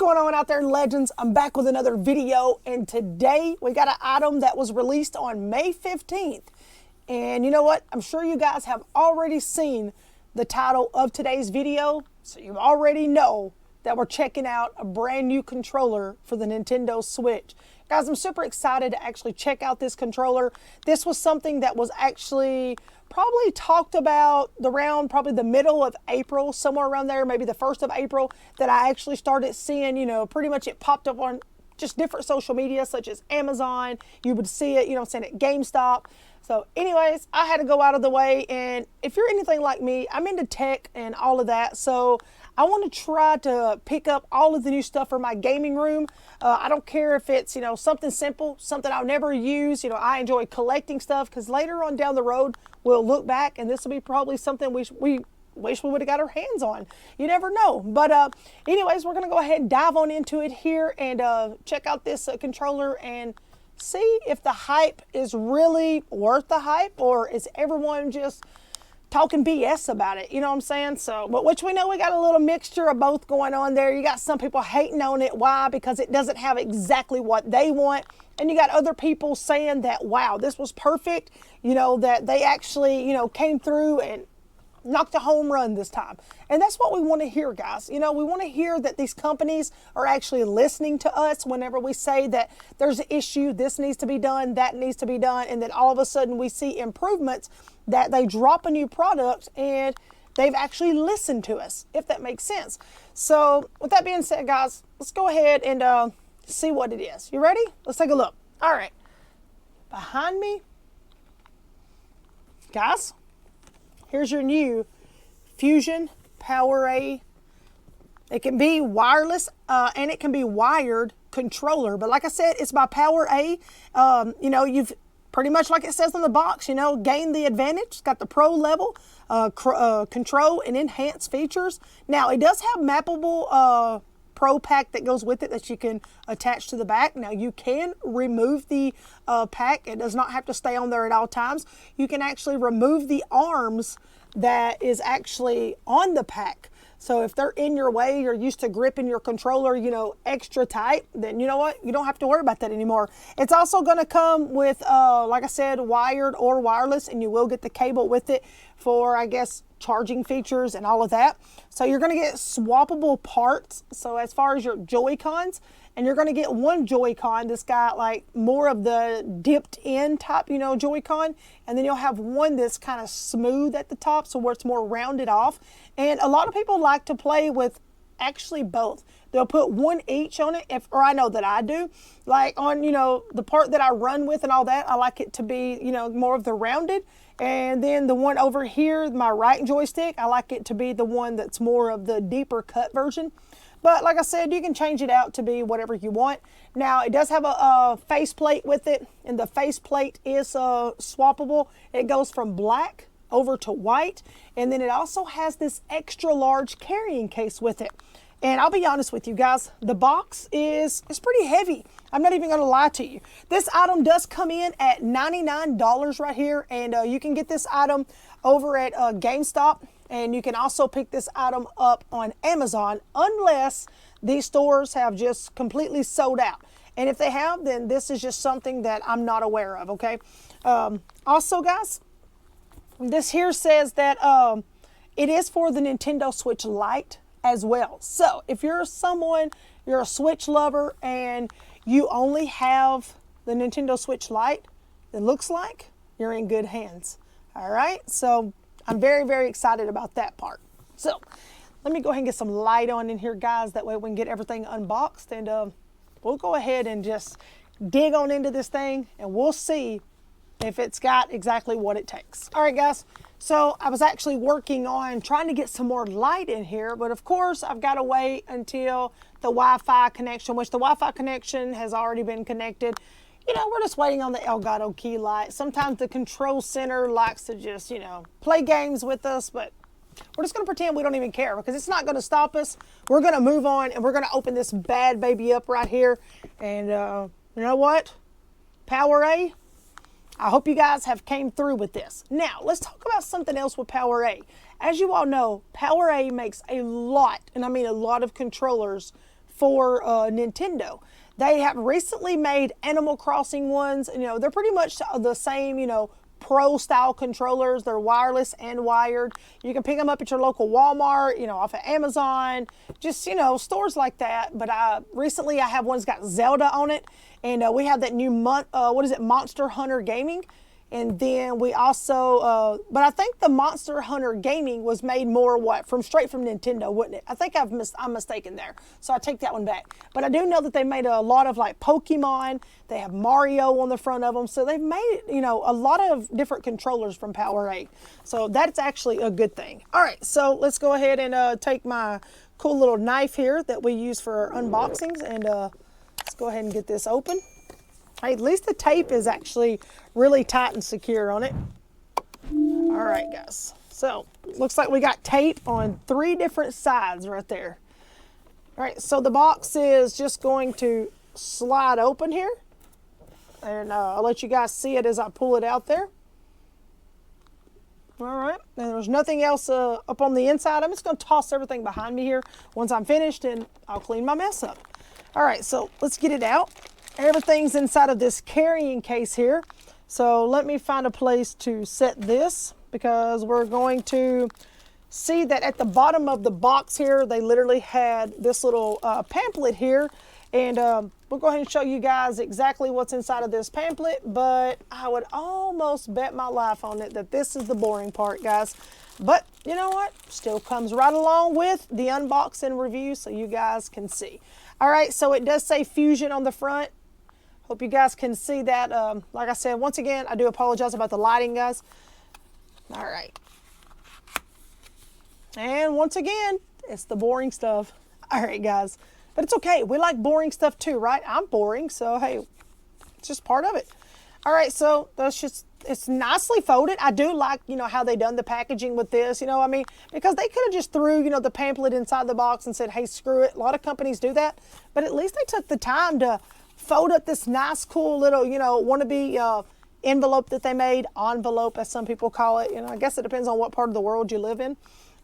going on out there, legends? I'm back with another video, and today we got an item that was released on May 15th. And you know what? I'm sure you guys have already seen the title of today's video, so you already know that we're checking out a brand new controller for the Nintendo Switch. Guys, I'm super excited to actually check out this controller. This was something that was actually probably talked about around probably the middle of April, somewhere around there, maybe the 1st of April, that I actually started seeing, you know, pretty much it popped up on just different social media such as Amazon. You would see it, you know, saying at GameStop. So anyways, I had to go out of the way, and if you're anything like me, I'm into tech and all of that, so I want to try to pick up all of the new stuff for my gaming room. I don't care if it's, you know, something simple, something I'll never use. You know, I enjoy collecting stuff because later on down the road, we'll look back and this will be probably something we wish we would have got our hands on. You never know. But anyways, we're going to go ahead and dive on into it here and check out this controller and see if the hype is really worth the hype, or is everyone just talking BS about it, you know what I'm saying? So, but which we know we got a little mixture of both going on there. You got some people hating on it. Why? Because it doesn't have exactly what they want. And you got other people saying that, wow, this was perfect. You know, that they actually, you know, came through and knocked a home run this time. And that's what we want to hear, guys. You know, we want to hear that these companies are actually listening to us whenever we say that there's an issue, this needs to be done, that needs to be done, and then all of a sudden we see improvements, that they drop a new product and they've actually listened to us, if that makes sense. So with that being said, guys, let's go ahead and see what it is. You ready? Let's take a look. All right. Behind me, guys, here's your new Fusion PowerA. It can be wireless and it can be wired controller. But like I said, it's by PowerA. You know, you've pretty much, like it says on the box, you know, gained the advantage. It's got the pro level control and enhanced features. Now, it does have mappable Pro pack that goes with it that you can attach to the back. Now, you can remove the pack. It does not have to stay on there at all times. You can actually remove the arms that is actually on the pack. So if they're in your way, you're used to gripping your controller, you know, extra tight, then you know what? You don't have to worry about that anymore. It's also going to come with, like I said, wired or wireless, and you will get the cable with it for, I guess, charging features and all of that. So you're going to get swappable parts. So as far as your Joy-Cons, and you're going to get one Joy-Con that's got like more of the dipped in type, you know, Joy-Con. And then you'll have one that's kind of smooth at the top, so where it's more rounded off. And a lot of people like to play with actually both. They'll put one each on it, or I know that I do. Like on, you know, the part that I run with and all that, I like it to be, you know, more of the rounded. And then the one over here, my right joystick, I like it to be the one that's more of the deeper cut version. But like I said, you can change it out to be whatever you want. Now, it does have a faceplate with it, and the faceplate is swappable. It goes from black over to white, and then it also has this extra large carrying case with it. And I'll be honest with you guys, the box is pretty heavy. I'm not even going to lie to you. This item does come in at $99 right here, and you can get this item over at GameStop, and you can also pick this item up on Amazon unless these stores have just completely sold out. And if they have, then this is just something that I'm not aware of, okay? Also, guys, this here says that it is for the Nintendo Switch Lite as well. So if you're you're a Switch lover and you only have the Nintendo Switch Lite, it looks like you're in good hands. All right, so I'm very, very excited about that part. So let me go ahead and get some light on in here, guys. That way we can get everything unboxed, and we'll go ahead and just dig on into this thing, and we'll see if it's got exactly what it takes. All right, guys. So I was actually working on trying to get some more light in here, but of course I've got to wait until the Wi-Fi connection, which the Wi-Fi connection has already been connected. You know, we're just waiting on the Elgato key light. Sometimes the control center likes to just, you know, play games with us, but we're just going to pretend we don't even care because it's not going to stop us. We're going to move on, and we're going to open this bad baby up right here. And you know what? PowerA, I hope you guys have came through with this. Now, let's talk about something else with PowerA. As you all know, PowerA makes a lot, and I mean a lot of controllers for Nintendo. They have recently made Animal Crossing ones. You know, they're pretty much the same, you know, pro style controllers. They're wireless and wired. You can pick them up at your local Walmart, you know, off of Amazon, just, you know, stores like that. But recently I have one that's got Zelda on it, and we have that new Monster Hunter Gaming. And then we also, but I think the Monster Hunter Gaming was made more straight from Nintendo, wouldn't it? I think I'm mistaken there. So I take that one back. But I do know that they made a lot of like Pokemon. They have Mario on the front of them. So they've made, you know, a lot of different controllers from PowerA. So that's actually a good thing. All right, so let's go ahead and take my cool little knife here that we use for unboxings, and let's go ahead and get this open. Hey, at least the tape is actually really tight and secure on it. All right, guys. So, looks like we got tape on 3 different sides right there. All right, so the box is just going to slide open here. And I'll let you guys see it as I pull it out there. All right, and there's nothing else up on the inside. I'm just going to toss everything behind me here once I'm finished, and I'll clean my mess up. All right, so let's get it out. Everything's inside of this carrying case here. So let me find a place to set this, because we're going to see that at the bottom of the box here, they literally had this little pamphlet here. And we'll go ahead and show you guys exactly what's inside of this pamphlet. But I would almost bet my life on it that this is the boring part, guys. But you know what? Still comes right along with the unboxing review so you guys can see. All right, so it does say Fusion on the front. Hope you guys can see that. Like I said, once again, I do apologize about the lighting, guys. All right. And once again, it's the boring stuff. All right, guys. But it's okay. We like boring stuff too, right? I'm boring, so hey, it's just part of it. All right, so that's just, it's nicely folded. I do like, you know, how they done the packaging with this, you know, I mean, because they could have just threw, you know, the pamphlet inside the box and said, hey, screw it. A lot of companies do that. But at least they took the time to fold up this nice, cool little, you know, wannabe envelope that they made. Envelope, as some people call it. You know, I guess it depends on what part of the world you live in.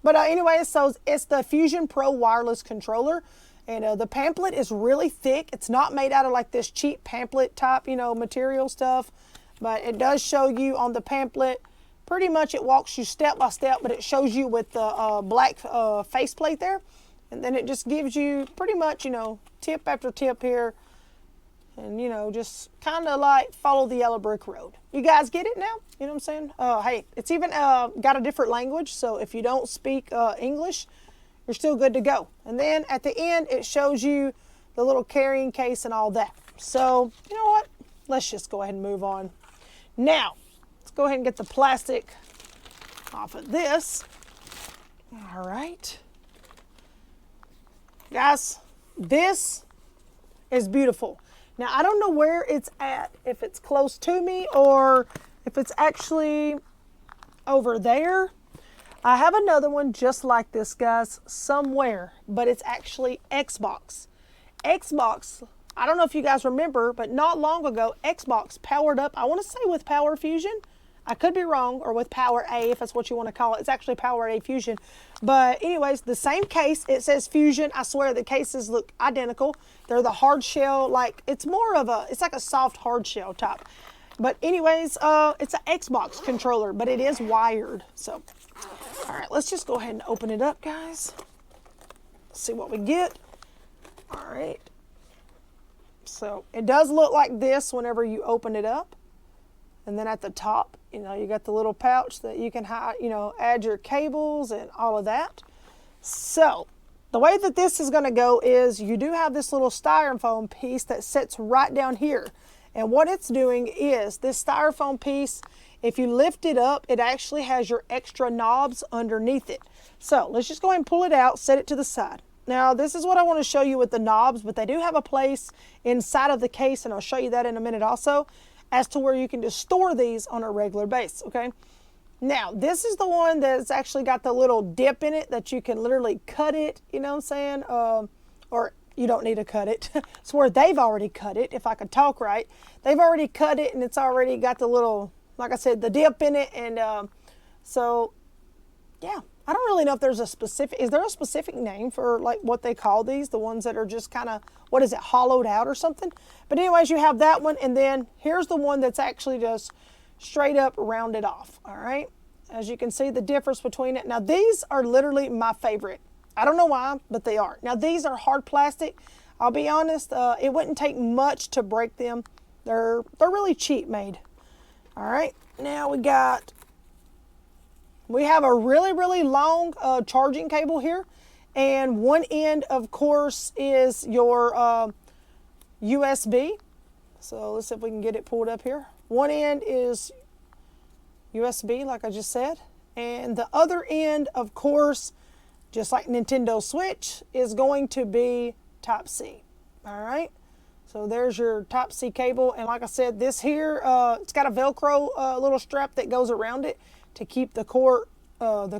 But anyway, so it's the Fusion Pro wireless controller. And the pamphlet is really thick. It's not made out of like this cheap pamphlet type, you know, material stuff. But it does show you on the pamphlet, pretty much it walks you step by step, but it shows you with the black faceplate there. And then it just gives you pretty much, you know, tip after tip here. And, you know, just kind of like follow the yellow brick road. You guys get it now? You know what I'm saying? Hey, it's even got a different language. So if you don't speak English, you're still good to go. And then at the end, it shows you the little carrying case and all that. So, you know what? Let's just go ahead and move on. Now, let's go ahead and get the plastic off of this. All right. Guys, this is beautiful. Now, I don't know where it's at, if it's close to me or if it's actually over there. I have another one just like this, guys, somewhere, but it's actually Xbox. Xbox, I don't know if you guys remember, but not long ago, Xbox powered up, I want to say with Power Fusion. I could be wrong, or with PowerA, if that's what you want to call it. It's actually PowerA Fusion. But anyways, the same case, it says Fusion. I swear the cases look identical. They're the hard shell, like, it's more of a, it's like a soft hard shell type. But anyways, it's an Xbox controller, but it is wired. So, all right, let's just go ahead and open it up, guys. Let's see what we get. All right. So, it does look like this whenever you open it up. And then at the top, you know, you got the little pouch that you can, you know, add your cables and all of that. So the way that this is going to go is you do have this little styrofoam piece that sits right down here. And what it's doing is this styrofoam piece, if you lift it up, it actually has your extra knobs underneath it. So let's just go ahead and pull it out, set it to the side. Now, this is what I want to show you with the knobs, but they do have a place inside of the case, and I'll show you that in a minute also, as to where you can just store these on a regular basis, okay? Now, this is the one that's actually got the little dip in it that you can literally cut it, you know what I'm saying? Or you don't need to cut it. It's where they've already cut it, if I could talk right. They've already cut it, and it's already got the little, like I said, the dip in it. And so, yeah, I don't really know if there's a specific, is there a specific name for like what they call these? The ones that are just kind of, what is it, hollowed out or something? But anyways, you have that one, and then here's the one that's actually just straight up rounded off, all right? As you can see the difference between it. Now these are literally my favorite. I don't know why, but they are. Now these are hard plastic. I'll be honest, it wouldn't take much to break them. They're really cheap made. All right, now we have a really, really long charging cable here. And one end, of course, is your USB. So let's see if we can get it pulled up here. One end is USB, like I just said. And the other end, of course, just like Nintendo Switch, is going to be Type-C. All right. So there's your Type-C cable. And like I said, this here, it's got a Velcro little strap that goes around it to keep the cord, tight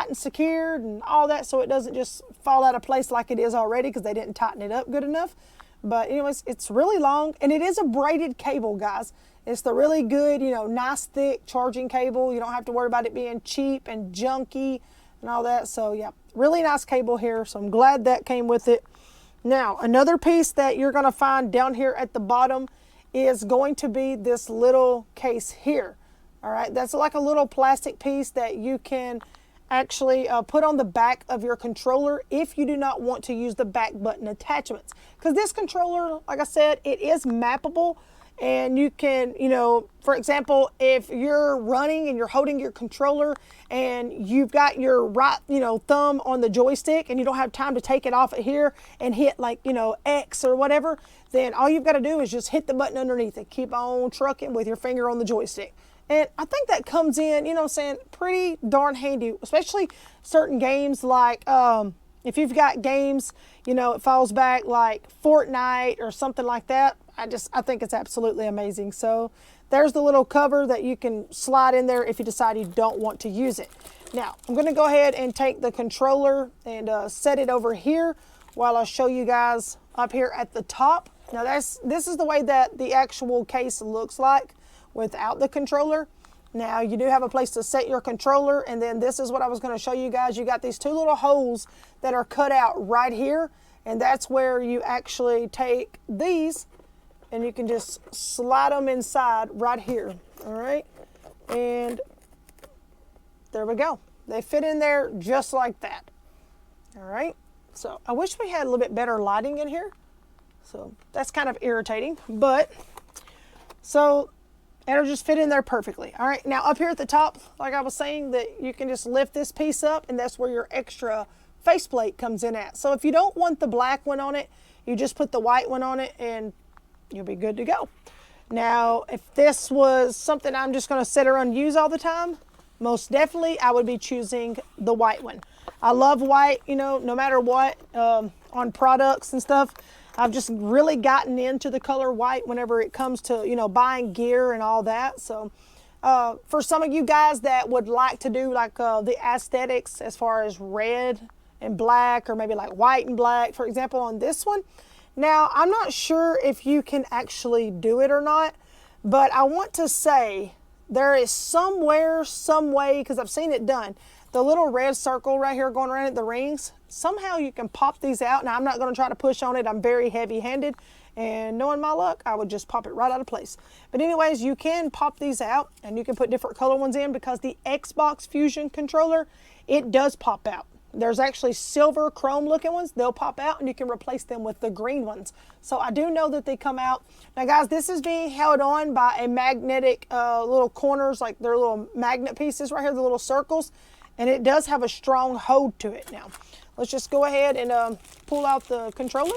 and secured and all that, so it doesn't just fall out of place like it is already because they didn't tighten it up good enough. But anyways, it's really long, and it is a braided cable, guys. It's the really good, you know, nice thick charging cable. You don't have to worry about it being cheap and junky and all that. So yeah, really nice cable here. So I'm glad that came with it. Now, another piece that you're going to find down here at the bottom is going to be this little case here. All right, that's like a little plastic piece that you can actually put on the back of your controller if you do not want to use the back button attachments. Because this controller, like I said, it is mappable. And you can, you know, for example, if you're running and you're holding your controller and you've got your right, you know, thumb on the joystick and you don't have time to take it off at here and hit like, you know, X or whatever, then all you've got to do is just hit the button underneath it. Keep on trucking with your finger on the joystick. And I think that comes in, you know what I'm saying, pretty darn handy, especially certain games like, if you've got games, you know, it falls back like Fortnite or something like that. I think it's absolutely amazing. So there's the little cover that you can slide in there if you decide you don't want to use it. Now, I'm going to go ahead and take the controller and set it over here while I show you guys up here at the top. Now, this is the way that the actual case looks like without the controller. Now, you do have a place to set your controller, and then this is what I was going to show you guys. You got these two little holes that are cut out right here, and that's where you actually take these and you can just slide them inside right here. All right, and there we go. They fit in there just like that. All right, so I wish we had a little bit better lighting in here, so that's kind of irritating, but so it'll just fit in there perfectly. All right, now up here at the top, like I was saying, that you can just lift this piece up, and that's where your extra faceplate comes in at. So if you don't want the black one on it, you just put the white one on it and you'll be good to go. Now, if this was something I'm just gonna sit around and use all the time, most definitely I would be choosing the white one. I love white, you know, no matter what, on products and stuff. I've just really gotten into the color white whenever it comes to, you know, buying gear and all that. So for some of you guys that would like to do like the aesthetics as far as red and black, or maybe like white and black, for example, on this one. Now, I'm not sure if you can actually do it or not, but I want to say there is somewhere, some way, because I've seen it done, the little red circle right here going around it, the rings, somehow you can pop these out. Now, I'm not going to try to push on it. I'm very heavy-handed, and knowing my luck, I would just pop it right out of place. But anyways, you can pop these out, and you can put different color ones in, because the Xbox Fusion controller, it does pop out. There's actually silver chrome looking ones. They'll pop out and you can replace them with the green ones. So I do know that they come out. Now guys, this is being held on by a magnetic little corners, like they're little magnet pieces right here, the little circles. And it does have a strong hold to it. Now, let's just go ahead and pull out the controller.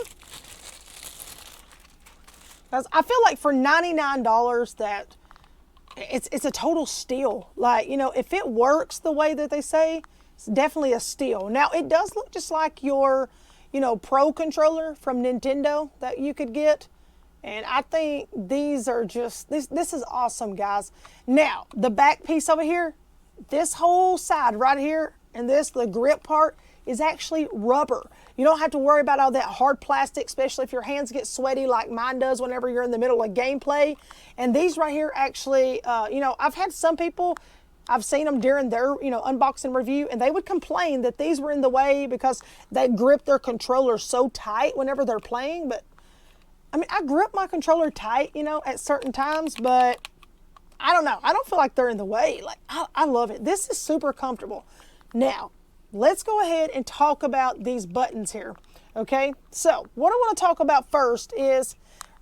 Guys, I feel like for $99 that it's a total steal. Like, you know, if it works the way that they say, it's definitely a steal. Now, it does look just like your, you know, Pro controller from Nintendo that you could get. And I think these are just, this is awesome, guys. Now, the back piece over here, this whole side right here, and the grip part, is actually rubber. You don't have to worry about all that hard plastic, especially if your hands get sweaty like mine does whenever you're in the middle of gameplay. And these right here actually, you know, I've had some people I've seen them during their, unboxing review, and they would complain that these were in the way because they grip their controller so tight whenever they're playing. But I mean, I grip my controller tight, at certain times, but I don't know. I don't feel like they're in the way. Like, I love it. This is super comfortable. Now, let's go ahead and talk about these buttons here. Okay, so what I want to talk about first is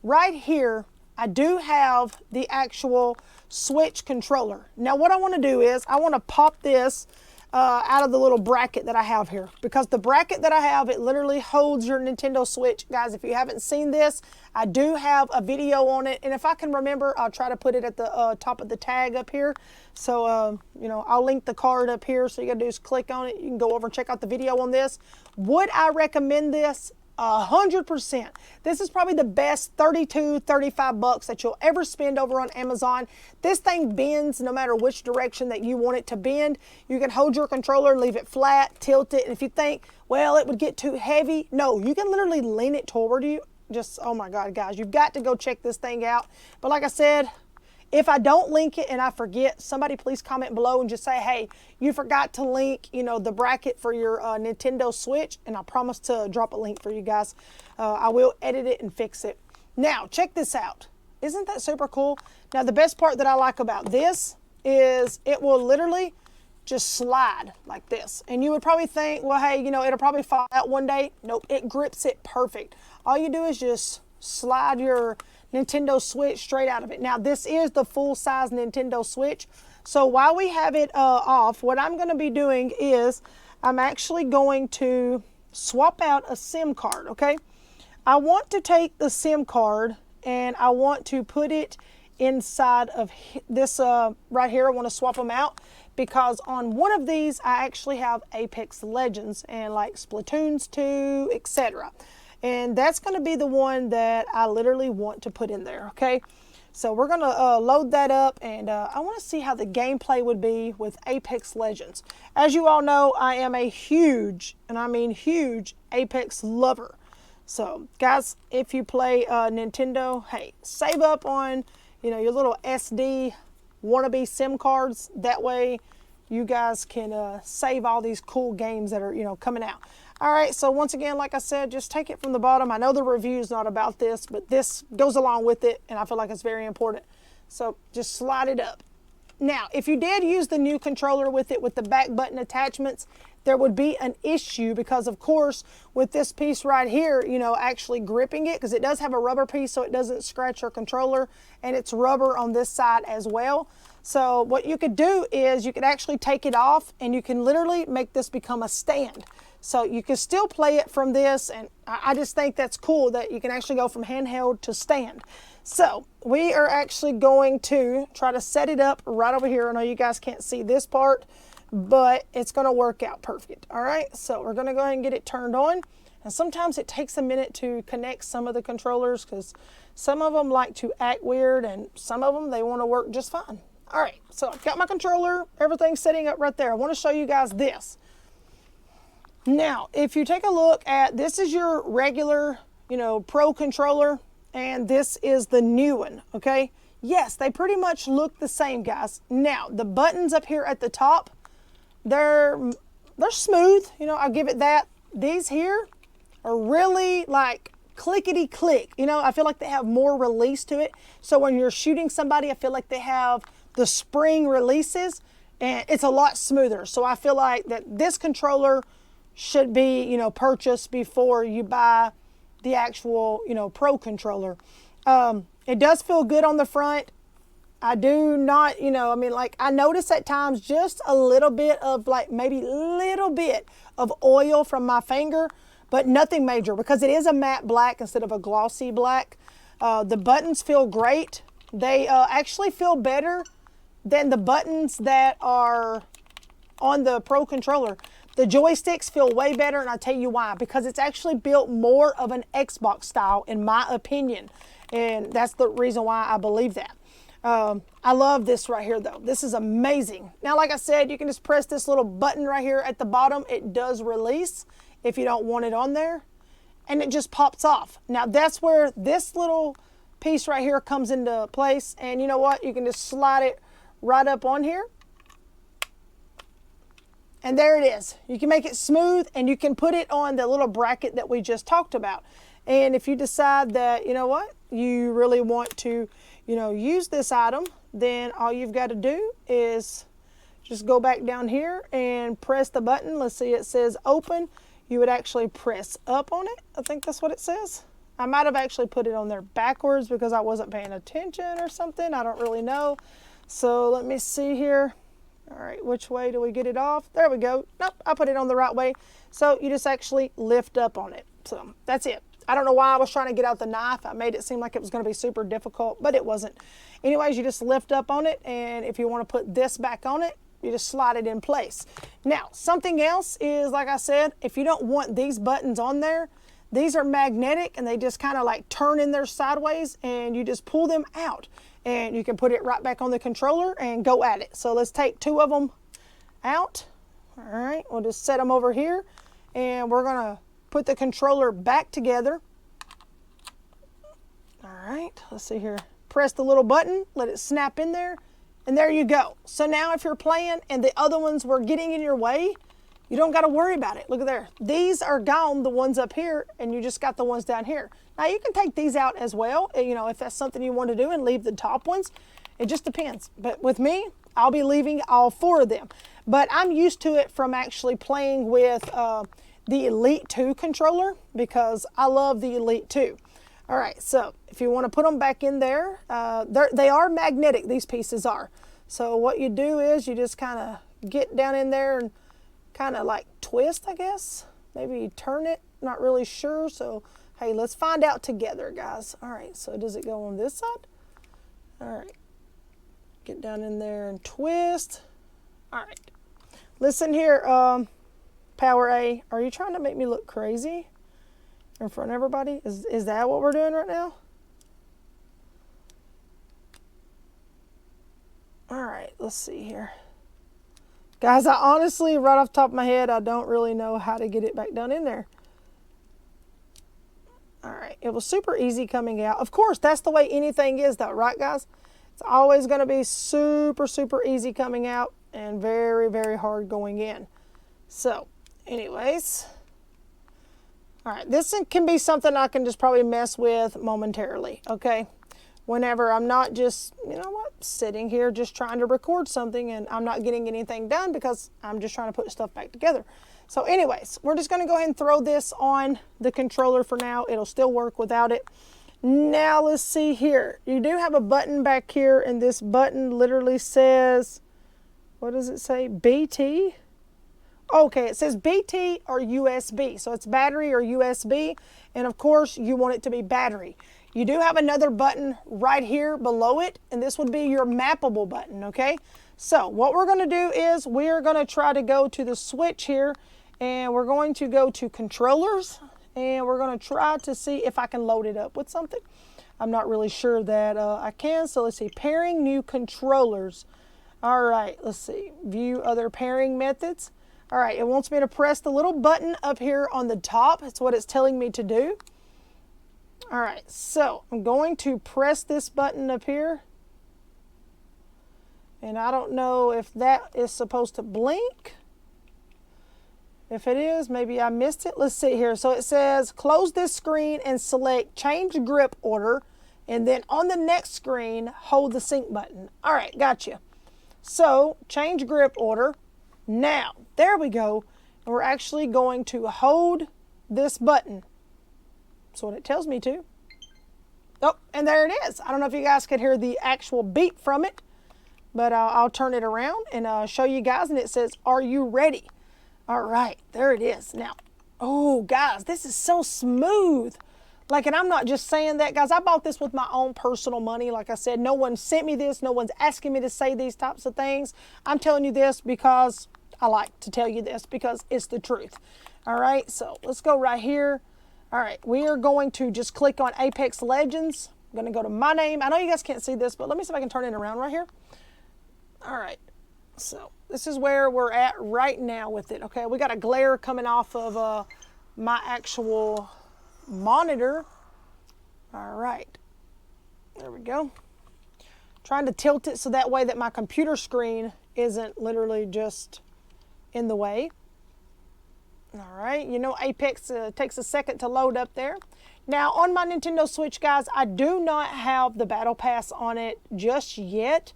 right here, I do have the actual switch controller. Now what I want to do is I want to pop this out of the little bracket that I have here, because the bracket that I have, it literally holds your Nintendo Switch. Guys, if you haven't seen this, I do have a video on it, and if I can remember, I'll try to put it at the top of the tag up here. So I'll link the card up here, so you gotta do is click on it. You can go over and check out the video on this. Would I recommend this? 100%. This is probably the best 32, 35 bucks that you'll ever spend over on Amazon. This thing bends no matter which direction that you want it to bend. You can hold your controller, leave it flat, tilt it, and if you think, well, it would get too heavy, no, you can literally lean it toward you. Just, oh my God, guys, you've got to go check this thing out. But like I said, if I don't link it and I forget, somebody please comment below and just say, hey, you forgot to link, the bracket for your Nintendo Switch, and I promise to drop a link for you guys. I will edit it and fix it. Now, check this out. Isn't that super cool? Now, the best part that I like about this is it will literally just slide like this. And you would probably think, well, hey, it'll probably fall out one day. Nope, it grips it perfect. All you do is just slide your Nintendo Switch straight out of it. Now, this is the full-size Nintendo Switch. So while we have it off, what I'm going to be doing is I'm actually going to swap out a SIM card, okay? I want to take the SIM card and I want to put it inside of this right here. I want to swap them out because on one of these, I actually have Apex Legends and like Splatoons 2, etc. And that's going to be the one that I literally want to put in there, okay? So we're going to load that up, and I want to see how the gameplay would be with Apex Legends. As you all know, I am a huge, and I mean huge, Apex lover. So, guys, if you play Nintendo, hey, save up on, your little SD wannabe SIM cards. That way, you guys can save all these cool games that are, coming out. All right, so once again, like I said, just take it from the bottom. I know the review is not about this, but this goes along with it, and I feel like it's very important. So just slide it up. Now, if you did use the new controller with it, with the back button attachments, there would be an issue because, of course, with this piece right here, actually gripping it, because it does have a rubber piece so it doesn't scratch your controller, and it's rubber on this side as well. So what you could do is you could actually take it off, and you can literally make this become a stand. So you can still play it from this, and I just think that's cool that you can actually go from handheld to stand. So we are actually going to try to set it up right over here. I know you guys can't see this part, but it's going to work out perfect. All right, so we're going to go ahead and get it turned on. And sometimes it takes a minute to connect some of the controllers because some of them like to act weird, and some of them, they want to work just fine. All right, so I've got my controller, everything's setting up right there. I want to show you guys this. Now, if you take a look at, this is your regular, Pro controller, and this is the new one, okay? Yes, they pretty much look the same, guys. Now, the buttons up here at the top, they're smooth, I'll give it that. These here are really like clickety click, I feel like they have more release to it. So when you're shooting somebody, I feel like they have the spring releases, and it's a lot smoother. So I feel like that this controller should be, purchased before you buy the actual, Pro controller. It does feel good on the front. I do not, I notice at times just a little bit of maybe a little bit of oil from my finger, but nothing major because it is a matte black instead of a glossy black. The buttons feel great. They actually feel better than the buttons that are on the Pro controller. The joysticks feel way better, and I'll tell you why. Because it's actually built more of an Xbox style, in my opinion. And that's the reason why I believe that. I love this right here, though. This is amazing. Now, like I said, you can just press this little button right here at the bottom. It does release if you don't want it on there. And it just pops off. Now, that's where this little piece right here comes into place. And you know what? You can just slide it right up on here. And there it is. You can make it smooth and you can put it on the little bracket that we just talked about. And if you decide that, you know what, you really want to, you know, use this item, then all you've got to do is just go back down here and press the button. Let's see, it says open. You would actually press up on it. I think that's what it says. I might have actually put it on there backwards because I wasn't paying attention or something. I don't really know. So let me see here. All right, which way do we get it off? There we go. Nope, I put it on the right way. So you just actually lift up on it. So that's it. I don't know why I was trying to get out the knife. I made it seem like it was going to be super difficult, but it wasn't. Anyways, you just lift up on it, and if you want to put this back on it, you just slide it in place. Now, something else is, like I said, if you don't want these buttons on there, these are magnetic and they just kind of like turn in there sideways, and you just pull them out and you can put it right back on the controller and go at it. So let's take 2 of them out. All right, we'll just set them over here and we're gonna put the controller back together. All right, let's see here. Press the little button, let it snap in there, and there you go. So now if you're playing and the other ones were getting in your way, you don't got to worry about it. Look at there. These are gone, the ones up here, and you just got the ones down here. Now you can take these out as well, you know, if that's something you want to do, and leave the top ones. It just depends. But with me, I'll be leaving all 4 of them. But I'm used to it from actually playing with the Elite 2 controller, because I love the Elite 2. All right, so if you want to put them back in there, they are magnetic, these pieces are. So what you do is you just kind of get down in there and kind of like twist, I guess. Maybe turn it, not really sure. So, hey, let's find out together, guys. All right, so does it go on this side? All right, get down in there and twist. All right, listen here, Power A, are you trying to make me look crazy in front of everybody? Is that what we're doing right now? All right, let's see here. Guys, I honestly, right off the top of my head, I don't really know how to get it back down in there. All right, it was super easy coming out. Of course, that's the way anything is though, right guys? It's always gonna be super, super easy coming out and very, very hard going in. So, anyways. All right, this can be something I can just probably mess with momentarily, okay? Whenever I'm not just, you know what, sitting here just trying to record something and I'm not getting anything done because I'm just trying to put stuff back together. So anyways, we're just gonna go ahead and throw this on the controller for now. It'll still work without it. Now let's see here. You do have a button back here, and this button literally says, what does it say, BT? Okay, it says BT or USB. So it's battery or USB, and of course you want it to be battery. You do have another button right here below it, and this would be your mappable button, okay? So what we're gonna do is we are gonna try to go to the switch here, and we're going to go to controllers, and we're gonna try to see if I can load it up with something. I'm not really sure that I can, so let's see, pairing new controllers. All right, let's see, view other pairing methods. All right, it wants me to press the little button up here on the top. That's what it's telling me to do. All right, so I'm going to press this button up here. And I don't know if that is supposed to blink. If it is, maybe I missed it. Let's see here. So it says, close this screen and select change grip order. And then on the next screen, hold the sync button. All right, gotcha. So change grip order. Now, there we go. And we're actually going to hold this button. That's what it tells me to. Oh, and there it is. I don't know if you guys could hear the actual beep from it, but I'll turn it around and show you guys, and it says, are you ready? All right, there it is. Now, oh guys, this is so smooth. Like, and I'm not just saying that, guys. I bought this with my own personal money. Like I said, no one sent me this. No one's asking me to say these types of things. I'm telling you this because I like to tell you this, because it's the truth. All right, so let's go right here. All right, we are going to just click on Apex Legends. I'm going to go to my name. I know you guys can't see this, but let me see if I can turn it around right here. All right, so this is where we're at right now with it. Okay, we got a glare coming off of my actual monitor. All right, there we go. Trying to tilt it so that way that my computer screen isn't literally just in the way. All right, you know Apex takes a second to load up there. Now on my Nintendo Switch, guys, I do not have the Battle Pass on it just yet,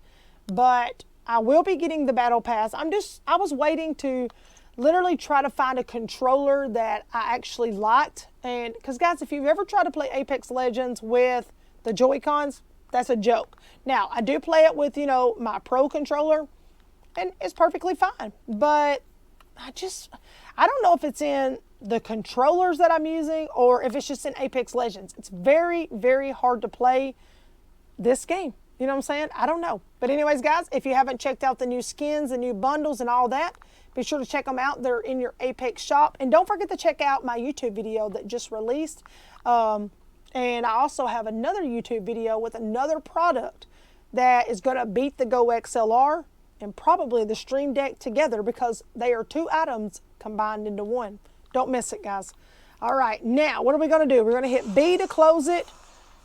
but I will be getting the Battle Pass. I was waiting to literally try to find a controller that I actually liked. And because guys, if you've ever tried to play Apex Legends with the Joy-Cons, that's a joke. Now, I do play it with, you know, my Pro controller, and it's perfectly fine. But I don't know if it's in the controllers that I'm using or if it's just in Apex Legends. It's very, very hard to play this game. You know what I'm saying? I don't know. But anyways, guys, if you haven't checked out the new skins, the new bundles and all that, be sure to check them out. They're in your Apex shop. And don't forget to check out my YouTube video that just released. And I also have another YouTube video with another product that is going to beat the Go XLR and probably the Stream Deck together because they are two items combined into one. Don't miss it, guys. All right, now what are we going to do? We're going to hit B to close it.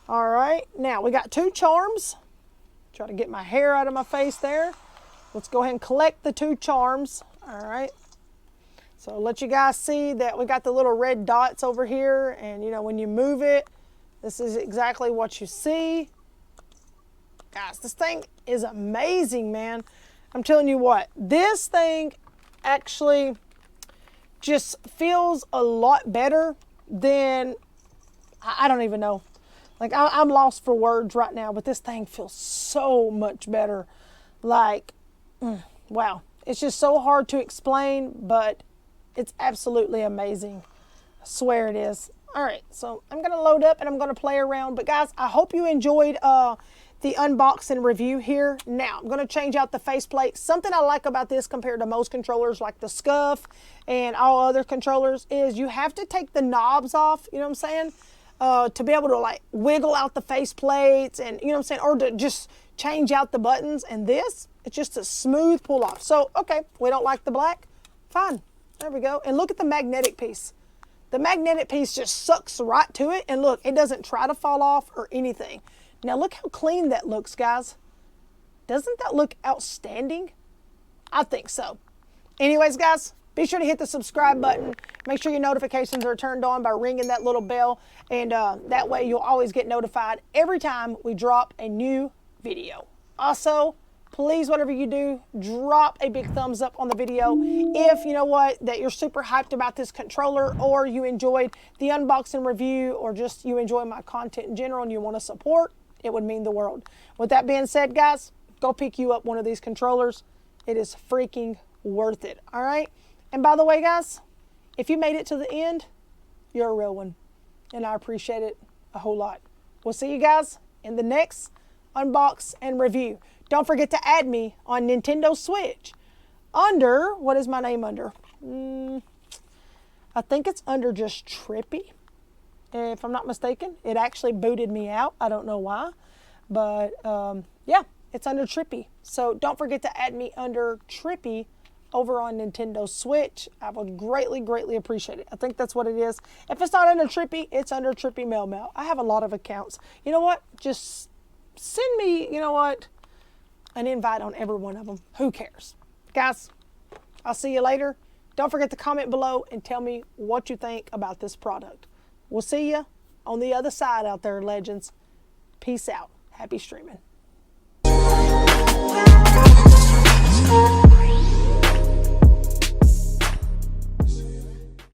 All right, now we got 2 charms. Try to get my hair out of my face there. Let's go ahead and collect the 2 charms. All right. So I'll let you guys see that we got the little red dots over here. And, you know, when you move it, this is exactly what you see. Guys, this thing is amazing, man. I'm telling you what, this thing actually just feels a lot better than, I don't even know. Like, I'm lost for words right now, but this thing feels so much better. Like, wow. It's just so hard to explain, but it's absolutely amazing. I swear it is. All right, so I'm going to load up and I'm going to play around. But, guys, I hope you enjoyed the unboxing review here. Now, I'm going to change out the faceplate. Something I like about this compared to most controllers like the Scuff and all other controllers is you have to take the knobs off, you know what I'm saying? To be able to like wiggle out the faceplates and, you know what I'm saying, or to just change out the buttons. And this, it's just a smooth pull off. So, okay, we don't like the black. Fine. There we go. And look at the magnetic piece. The magnetic piece just sucks right to it. And look, it doesn't try to fall off or anything. Now, look how clean that looks, guys. Doesn't that look outstanding? I think so. Anyways, guys, be sure to hit the subscribe button. Make sure your notifications are turned on by ringing that little bell. And that way you'll always get notified every time we drop a new video. Also, please, whatever you do, drop a big thumbs up on the video. If you know what, that you're super hyped about this controller, or you enjoyed the unboxing review, or just you enjoy my content in general and you want to support, it would mean the world. With that being said, guys, go pick you up one of these controllers. It is freaking worth it. All right. And by the way, guys, if you made it to the end, you're a real one. And I appreciate it a whole lot. We'll see you guys in the next unbox and review. Don't forget to add me on Nintendo Switch under, what is my name under? I think it's under just Trippy, if I'm not mistaken. It actually booted me out. I don't know why. But yeah, it's under Trippy. So don't forget to add me under Trippy over on Nintendo Switch. I would greatly, greatly appreciate it. I think that's what it is. If it's not under Trippy, it's under TrippyMELMEL. I have a lot of accounts. You know what? Just send me, you know what, an invite on every one of them. Who cares? Guys, I'll see you later. Don't forget to comment below and tell me what you think about this product. We'll see you on the other side out there, legends. Peace out. Happy streaming.